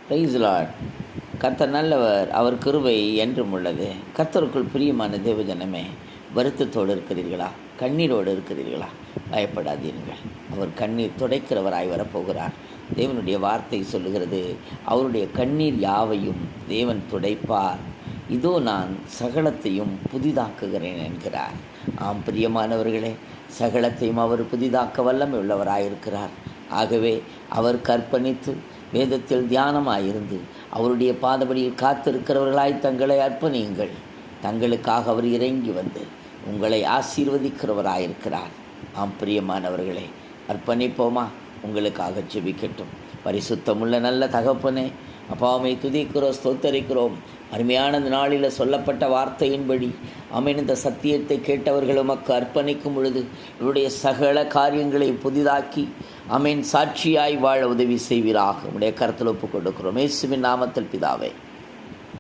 Price Lord. கர்த்தர் நல்லவர், அவர் கிருபை என்றும் உள்ளது. கர்த்தருக்குள் பிரியமான தேவஜனமே, வருத்தத்தோடு இருக்கிறீர்களா? கண்ணீரோடு இருக்கிறீர்களா? பயப்படாதீர்கள். அவர் கண்ணீர் துடைக்கிறவராய் வரப்போகிறார். தேவனுடைய வார்த்தை சொல்லுகிறது, அவருடைய கண்ணீர் யாவையும் தேவன் துடைப்பார். இதோ நான் சகலத்தையும் புதிதாக்குகிறேன் என்கிறார். ஆம் பிரியமானவர்களே, சகலத்தையும் அவர் புதிதாக்க வல்லமை உள்ளவராயிருக்கிறார். ஆகவே அவர் கற்பணித்து வேதத்தில் தியானமாயிருந்து அவருடைய பாதபடியில் காத்திருக்கிறவர்களாய் தங்களை அர்ப்பணியுங்கள். தங்களுக்காக அவர் இறங்கி வந்து உங்களை ஆசீர்வதிக்கிறவராயிருக்கிறார். ஆம் பிரியமானவர்களே, அர்ப்பணிப்போமா? உங்களுக்காக ஜெபிக்கட்டும். பரிசுத்தமுள்ள நல்ல தகப்பனே, அப்பாவை துதிக்கிறோம், ஸ்தோத்தரிக்கிறோம். அருமையான நாளில் சொல்லப்பட்ட வார்த்தையின்படி அமேன், இந்த சத்தியத்தை கேட்டவர்கள் உமக்கு அர்ப்பணிக்கும் பொழுது இவருடைய சகல காரியங்களை புதிதாக்கி அமேன் சாட்சியாய் வாழ உதவி செய்வீராக. உடைய கருத்தில் ஒப்புக் கொடுக்கிறோம். இயேசுவின் நாமத்தில் பிதாவே.